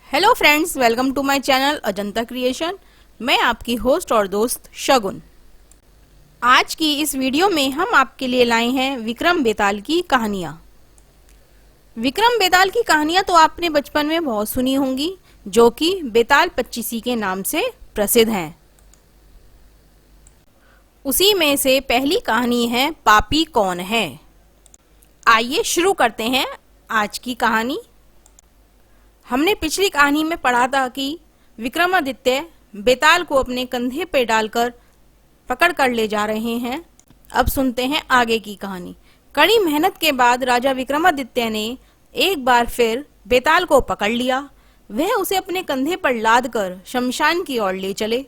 Hello friends, welcome to my channel Ajanta creation. मैं आपकी host और दोस्त शगुन। आज की इस वीडियो में हम आपके लिए लाए हैं विक्रम बेताल की कहानियां। विक्रम बेताल की कहानियां तो आपने बचपन में बहुत सुनी होंगी, जो कि बेताल पच्चीसी के नाम से प्रसिद्ध हैं। उसी में से पहली कहानी है पापी कौन है। आइए शुरू करते हैं आज की कहानी। हमने पिछली कहानी में पढ़ा था कि विक्रमादित्य बेताल को अपने कंधे पर डालकर पकड़ कर ले जा रहे हैं। अब सुनते हैं आगे की कहानी। कड़ी मेहनत के बाद राजा विक्रमादित्य ने एक बार फिर बेताल को पकड़ लिया। वह उसे अपने कंधे पर लाद कर शमशान की ओर ले चले।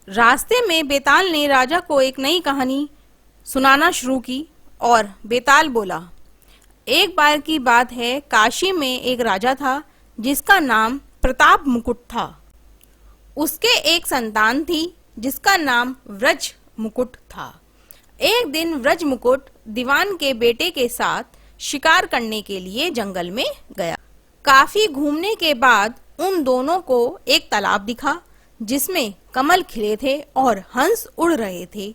रास्ते में बेताल ने राजा को एक नई कहानी सुनाना शुरू की और बेताल बोला, एक बार की बात है, काशी में एक राजा था जिसका नाम प्रताप मुकुट था। उसके एक संतान थी जिसका नाम व्रज मुकुट था। एक दिन व्रज मुकुट दीवान के बेटे के साथ शिकार करने के लिए जंगल में गया। काफी घूमने के बाद उन दोनों को एक तालाब दिखा जिसमें कमल खिले थे और हंस उड़ रहे थे।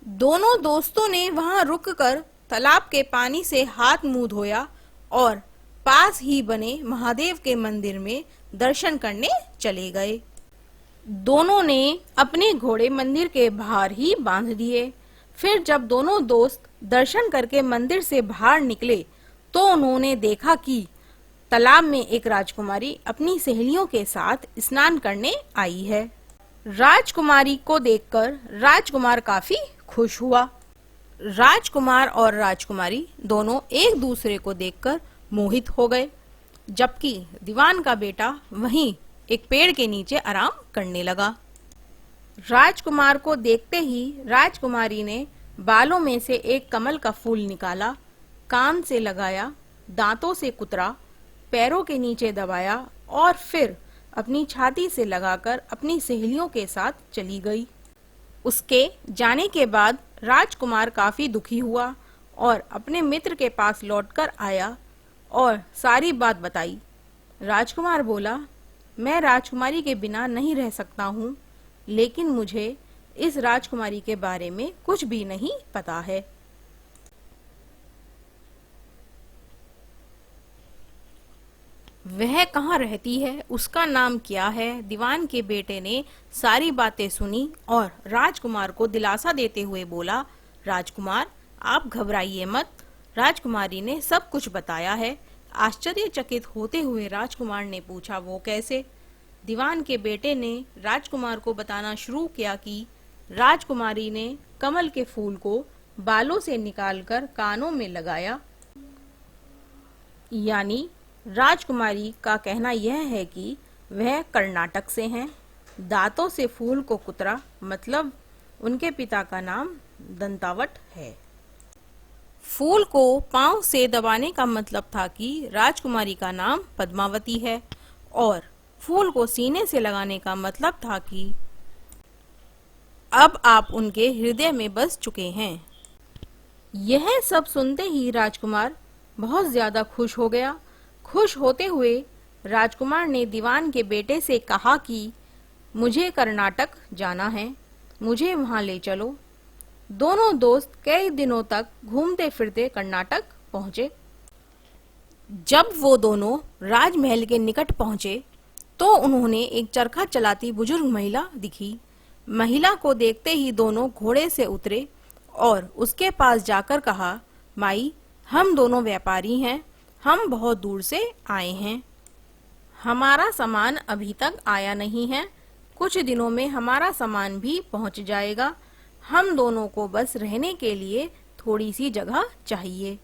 दोनों दोस्तों ने वहां रुककर तालाब के पानी से हाथ मुंह धोया और पास ही बने महादेव के मंदिर में दर्शन करने चले गए। दोनों ने अपने घोड़े मंदिर के बाहर ही बांध दिए। फिर जब दोनों दोस्त दर्शन करके मंदिर से बाहर निकले तो उन्होंने देखा कि तालाब में एक राजकुमारी अपनी सहेलियों के साथ स्नान करने आई है। राजकुमारी को देखकर राजकुमार काफी खुश हुआ। राजकुमार और राजकुमारी दोनों एक दूसरे को देखकर मोहित हो गए, जबकि दीवान का बेटा वहीं एक पेड़ के नीचे आराम करने लगा। राजकुमार को देखते ही राजकुमारी ने बालों में से एक कमल का फूल निकाला, कान से लगाया, दांतों से कुतरा, पैरों के नीचे दबाया और फिर अपनी छाती से लगाकर अपनी सहेलियों के साथ चली गई। उसके जाने के बाद राजकुमार काफी दुखी हुआ और अपने मित्र के पास लौटकर आया और सारी बात बताई। राजकुमार बोला, मैं राजकुमारी के बिना नहीं रह सकता हूँ, लेकिन मुझे इस राजकुमारी के बारे में कुछ भी नहीं पता है। वह कहाँ रहती है, उसका नाम क्या है। दीवान के बेटे ने सारी बातें सुनी और राजकुमार को दिलासा देते हुए बोला, राजकुमार आप घबराइए मत, राजकुमारी ने सब कुछ बताया है। आश्चर्यचकित होते हुए राजकुमार ने पूछा, वो कैसे। दीवान के बेटे ने राजकुमार को बताना शुरू किया कि राजकुमारी ने कमल के फूल को बालों से निकालकर कानों में लगाया। यानी राजकुमारी का कहना यह है कि वह कर्नाटक से हैं। दांतों से फूल को कुतरा, मतलब उनके पिता का नाम दंतावट है। फूल को पांव से दबाने का मतलब था कि राजकुमारी का नाम पद्मावती है, और फूल को सीने से लगाने का मतलब था कि अब आप उनके हृदय में बस चुके हैं। यह सब सुनते ही राजकुमार बहुत ज्यादा खुश हो गया। खुश होते हुए राजकुमार ने दीवान के बेटे से कहा कि मुझे कर्नाटक जाना है, मुझे वहां ले चलो। दोनों दोस्त कई दिनों तक घूमते फिरते कर्नाटक पहुंचे। जब वो दोनों राजमहल के निकट पहुंचे तो उन्होंने एक चरखा चलाती बुजुर्ग महिला दिखी। महिला को देखते ही दोनों घोड़े से उतरे और उसके पास जाकर कहा, माई, हम दोनों व्यापारी हैं, हम बहुत दूर से आए हैं, हमारा सामान अभी तक आया नहीं है, कुछ दिनों में हमारा सामान भी पहुंच जाएगा, हम दोनों को बस रहने के लिए थोड़ी सी जगह चाहिए।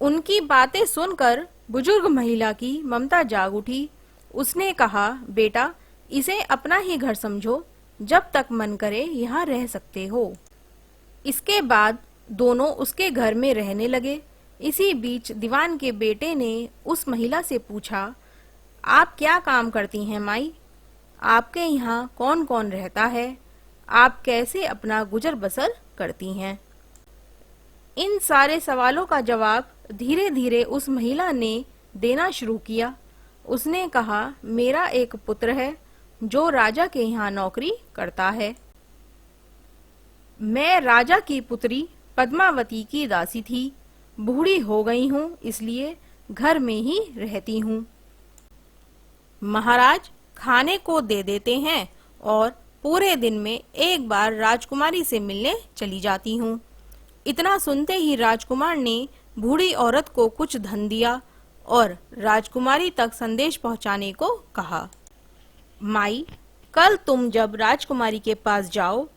उनकी बातें सुनकर बुजुर्ग महिला की ममता जाग उठी। उसने कहा, बेटा, इसे अपना ही घर समझो, जब तक मन करे यहाँ रह सकते हो। इसके बाद दोनों उसके घर में रहने लगे। इसी बीच दीवान के बेटे ने उस महिला से पूछा, आप क्या काम करती हैं माई? आपके यहाँ कौन कौन रहता है? आप कैसे अपना गुजर बसर करती हैं? इन सारे सवालों का जवाब धीरे धीरे उस महिला ने देना शुरू किया। उसने कहा, मेरा एक पुत्र है जो राजा के यहाँ नौकरी करता है। मैं राजा की पुत्री पद्मावती की दासी थी। बूढ़ी हो गई हूँ, इसलिए घर में ही रहती हूँ। महाराज खाने को दे देते हैं और पूरे दिन में एक बार राजकुमारी से मिलने चली जाती हूँ। इतना सुनते ही राजकुमार ने बूढ़ी औरत को कुछ धन दिया और राजकुमारी तक संदेश पहुंचाने को कहा। माई, कल तुम जब राजकुमारी के पास जाओ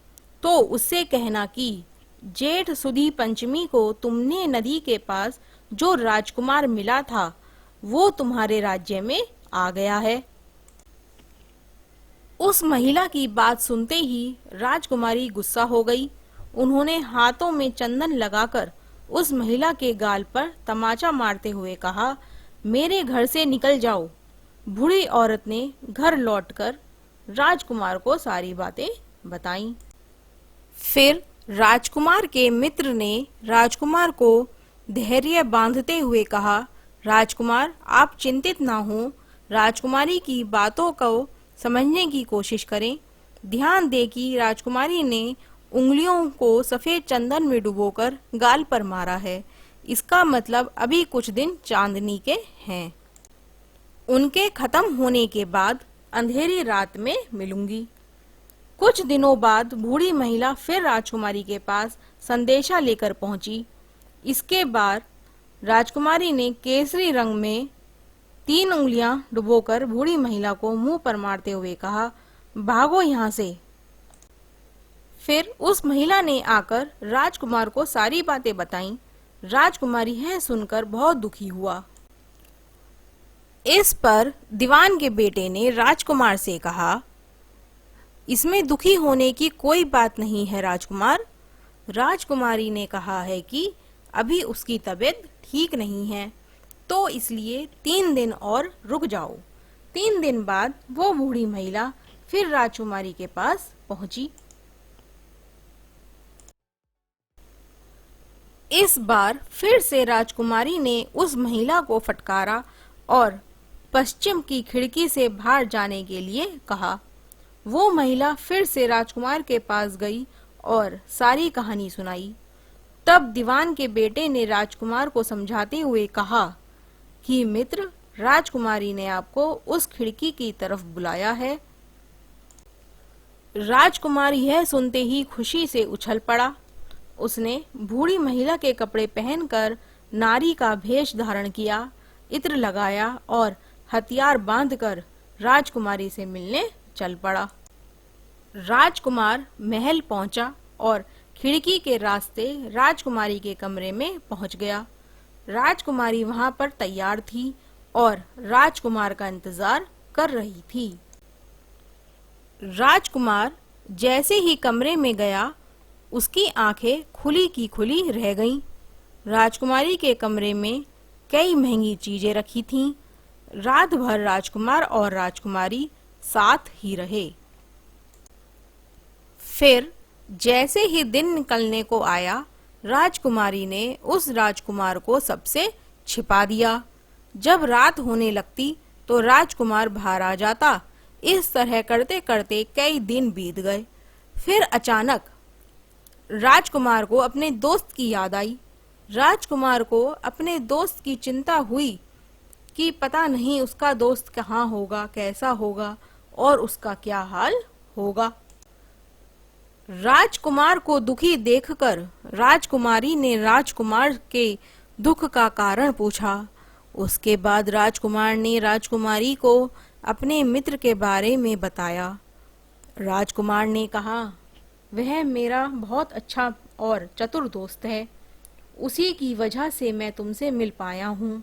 तो उससे कहना कि जेठ सुदी पंचमी को तुमने नदी के पास जो राजकुमार मिला था वो तुम्हारे राज्य में आ गया है। उस महिला की बात सुनते ही राजकुमारी गुस्सा हो गई। उन्होंने हाथों में चंदन लगाकर उस महिला के गाल पर तमाचा मारते हुए कहा, मेरे घर से निकल जाओ। बूढ़ी औरत ने घर लौटकर राजकुमार को सारी बातें बताईं। फिर राजकुमार के मित्र ने राजकुमार को धैर्य बांधते हुए कहा, राजकुमार आप चिंतित ना हो, राजकुमारी की बातों को समझने की कोशिश करें। ध्यान दें कि राजकुमारी ने उंगलियों को सफेद चंदन में डुबोकर गाल पर मारा है। इसका मतलब अभी कुछ दिन चांदनी के हैं। उनके खत्म होने के बाद अंधेरी रात में मिलूंगी। कुछ दिनों बाद बूढ़ी महिला फिर राजकुमारी के पास संदेशा लेकर पहुंची। इसके बाद राजकुमारी ने केसरी रंग में 3 उंगलियां डुबोकर बूढ़ी महिला को मुंह पर मारते हुए कहा, भागो यहाँ से। फिर उस महिला ने आकर राजकुमार को सारी बातें बताईं। राजकुमारी यह सुनकर बहुत दुखी हुआ। इस पर दीवान के बेटे ने राजकुमार से कहा, इसमें दुखी होने की कोई बात नहीं है राजकुमार। राजकुमारी ने कहा है कि अभी उसकी तबीयत ठीक नहीं है, तो इसलिए 3 दिन और रुक जाओ। 3 दिन बाद वो बूढ़ी महिला फिर राजकुमारी के पास पहुंची। इस बार फिर से राजकुमारी ने उस महिला को फटकारा और पश्चिम की खिड़की से बाहर जाने के लिए कहा। वो महिला फिर से राजकुमार के पास गई और सारी कहानी सुनाई। तब दीवान के बेटे ने राजकुमार को समझाते हुए कहा कि मित्र, राजकुमारी ने आपको उस खिड़की की तरफ बुलाया है। राजकुमार यह सुनते ही खुशी से उछल पड़ा। उसने बूढ़ी महिला के कपड़े पहनकर नारी का भेष धारण किया, इत्र लगाया और हथियार बांधकर राजकुमारी से मिलने चल पड़ा। राजकुमार महल पहुंचा और खिड़की के रास्ते राजकुमारी के कमरे में पहुंच गया। राजकुमारी वहां पर तैयार थी और राजकुमार का इंतजार कर रही थी। राजकुमार जैसे ही कमरे में गया, उसकी आंखें खुली की खुली रह गईं। राजकुमारी के कमरे में कई महंगी चीजें रखी थीं। रात भर राजकुमार और राजकुमारी साथ ही रहे। फिर जैसे ही दिन निकलने को आया, राजकुमारी ने उस राजकुमार को सबसे छिपा दिया। जब रात होने लगती तो राजकुमार बाहर आ जाता। इस तरह करते करते कई दिन बीत गए। फिर अचानक राजकुमार को अपने दोस्त की याद आई। राजकुमार को अपने दोस्त की चिंता हुई कि पता नहीं उसका दोस्त कहाँ होगा, कैसा होगा और उसका क्या हाल होगा। राजकुमार को दुखी देखकर राजकुमारी ने राजकुमार के दुख का कारण पूछा। उसके बाद राजकुमार ने राजकुमारी को अपने मित्र के बारे में बताया। राजकुमार ने कहा, वह मेरा बहुत अच्छा और चतुर दोस्त है, उसी की वजह से मैं तुमसे मिल पाया हूँ।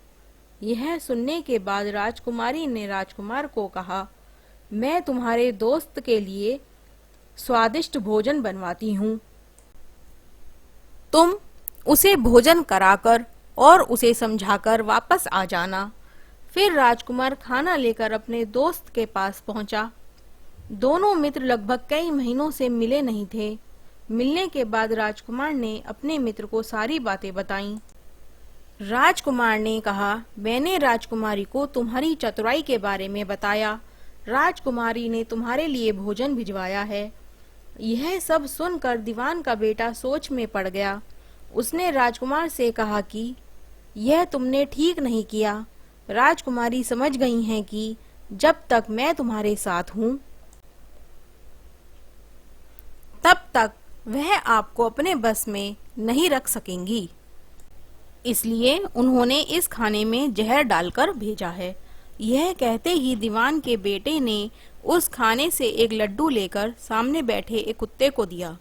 यह सुनने के बाद राजकुमारी ने राजकुमार को कहा, मैं तुम्हारे दोस्त के लिए स्वादिष्ट भोजन बनवाती हूँ। तुम उसे भोजन कराकर और उसे समझाकर वापस आ जाना। फिर राजकुमार खाना लेकर अपने दोस्त के पास पहुंचा। दोनों मित्र लगभग कई महीनों से मिले नहीं थे। मिलने के बाद राजकुमार ने अपने मित्र को सारी बातें बताईं। राजकुमार ने कहा, मैंने राजकुमारी को तुम्हारी चतुराई के बारे में बताया। राजकुमारी ने तुम्हारे लिए भोजन भिजवाया है। यह सब सुनकर दीवान का बेटा सोच में पड़ गया। उसने राजकुमार से कहा कि यह तुमने ठीक नहीं किया। राजकुमारी समझ गई हैं कि जब तक मैं तुम्हारे साथ हूँ तब तक वह आपको अपने बस में नहीं रख सकेंगी। इसलिए उन्होंने इस खाने में जहर डालकर भेजा है। यह कहते ही दीवान के बेटे ने उस खाने से एक लड्डू लेकर सामने बैठे एक कुत्ते को दिया।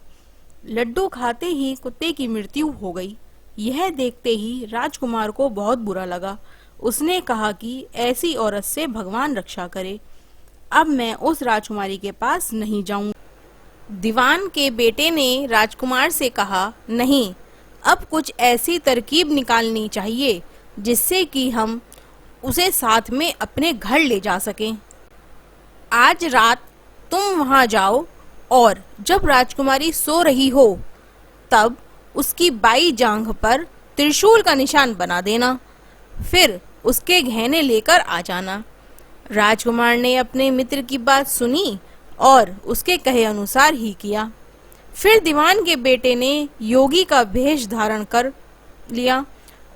लड्डू खाते ही कुत्ते की मृत्यु हो गई। यह देखते ही राजकुमार को बहुत बुरा लगा। उसने कहा कि ऐसी औरत से भगवान रक्षा करे। अब मैं उस राजकुमारी के पास नहीं जाऊंगा। दीवान के बेटे ने राजकुमार से कहा, नहीं, अब कुछ ऐसी तरकीब निकालनी चाहिए जिससे कि हम उसे साथ में अपने घर ले जा सकें। आज रात तुम वहां जाओ और जब राजकुमारी सो रही हो तब उसकी बाई जांघ पर त्रिशूल का निशान बना देना, फिर उसके गहने लेकर आ जाना। राजकुमार ने अपने मित्र की बात सुनी और उसके कहे अनुसार ही किया। फिर दीवान के बेटे ने योगी का भेष धारण कर लिया।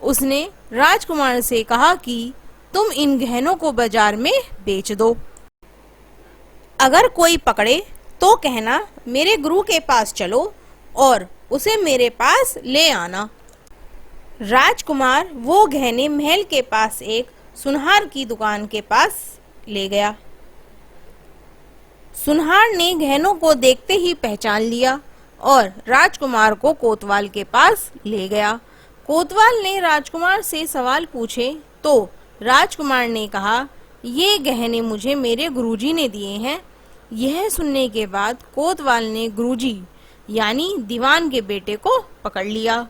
उसने राजकुमार से कहा कि तुम इन गहनों को बाजार में बेच दो। अगर कोई पकड़े तो कहना मेरे गुरु के पास चलो और उसे मेरे पास ले आना। राजकुमार वो गहने महल के पास एक सुनहार की दुकान के पास ले गया। सुनहार ने गहनों को देखते ही पहचान लिया और राजकुमार को कोतवाल के पास ले गया। कोतवाल ने राजकुमार से सवाल पूछे तो राजकुमार ने कहा, ये गहने मुझे मेरे गुरुजी ने दिए हैं। यह सुनने के बाद कोतवाल ने गुरुजी यानी दीवान के बेटे को पकड़ लिया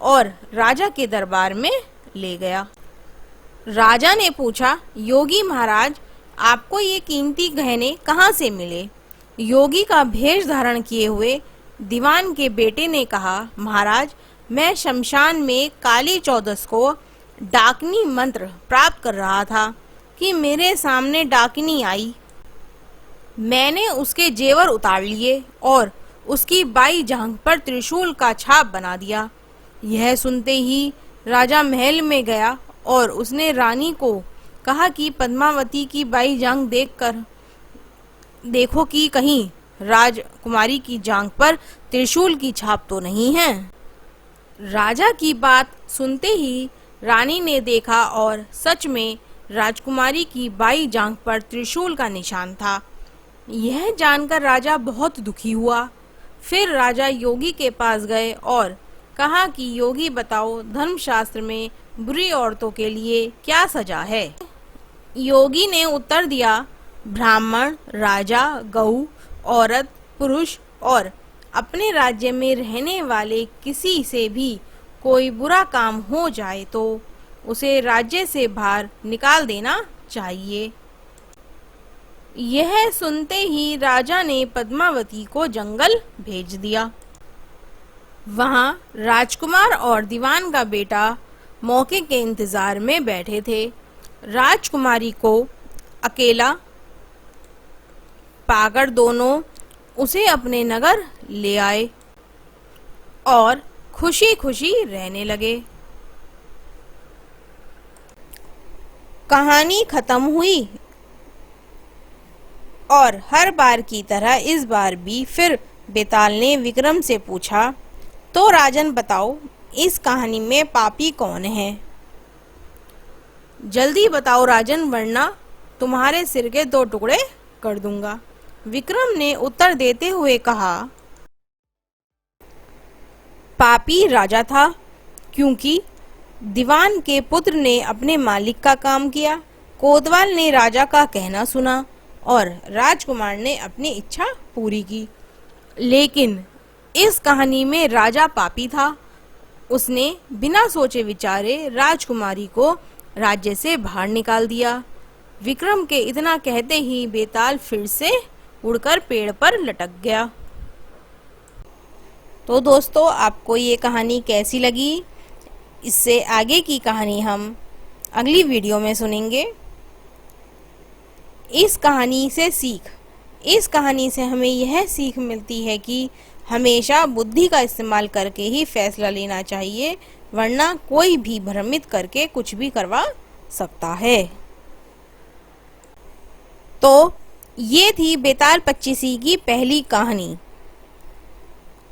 और राजा के दरबार में ले गया। राजा ने पूछा, योगी महाराज, आपको ये कीमती गहने कहाँ से मिले? योगी का भेष धारण किए हुए दीवान के बेटे ने कहा, महाराज, मैं शमशान में काली चौदस को डाकनी मंत्र प्राप्त कर रहा था कि मेरे सामने डाकिनी आई। मैंने उसके जेवर उतार लिए और उसकी बाई जांघ पर त्रिशूल का छाप बना दिया। यह सुनते ही राजा महल में गया और उसने रानी को कहा कि पद्मावती की बाई जांघ देखो कि कहीं राजकुमारी की जांघ पर त्रिशूल की छाप तो नहीं है। राजा की बात सुनते ही रानी ने देखा और सच में राजकुमारी की बाई जांघ पर त्रिशूल का निशान था। यह जानकर राजा बहुत दुखी हुआ। फिर राजा योगी के पास गए और कहा कि योगी बताओ, धर्मशास्त्र में बुरी औरतों के लिए क्या सजा है? योगी ने उत्तर दिया, ब्राह्मण, राजा, गऊ, औरत, पुरुष और अपने राज्य में रहने वाले किसी से भी कोई बुरा काम हो जाए तो उसे राज्य से बाहर निकाल देना चाहिए। यह सुनते ही राजा ने पद्मावती को जंगल भेज दिया। वहां राजकुमार और दीवान का बेटा मौके के इंतजार में बैठे थे। राजकुमारी को अकेला पाकर दोनों उसे अपने नगर ले आए और खुशी खुशी रहने लगे। कहानी खत्म हुई और हर बार की तरह इस बार भी फिर बेताल ने विक्रम से पूछा, तो राजन बताओ, इस कहानी में पापी कौन है? जल्दी बताओ राजन, वरना तुम्हारे सिर के 2 टुकड़े कर दूंगा। विक्रम ने उत्तर देते हुए कहा, पापी राजा था, क्योंकि दीवान के पुत्र ने अपने मालिक का काम किया, कोतवाल ने राजा का कहना सुना और राजकुमार ने अपनी इच्छा पूरी की। लेकिन इस कहानी में राजा पापी था। उसने बिना सोचे विचारे राजकुमारी को राज्य से बाहर निकाल दिया। विक्रम के इतना कहते ही बेताल फिर से उड़कर पेड़ पर लटक गया। तो दोस्तों, आपको ये कहानी कैसी लगी? इससे आगे की कहानी हम अगली वीडियो में सुनेंगे। इस कहानी से सीख, इस कहानी से हमें यह सीख मिलती है कि हमेशा बुद्धि का इस्तेमाल करके ही फैसला लेना चाहिए, वरना कोई भी भ्रमित करके कुछ भी करवा सकता है। तो ये थी बेताल पच्चीसी की पहली कहानी।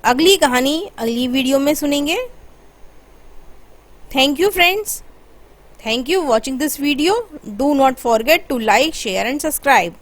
अगली कहानी अगली वीडियो में सुनेंगे। Thank you friends. Thank you watching this video. Do not forget to like, share and subscribe.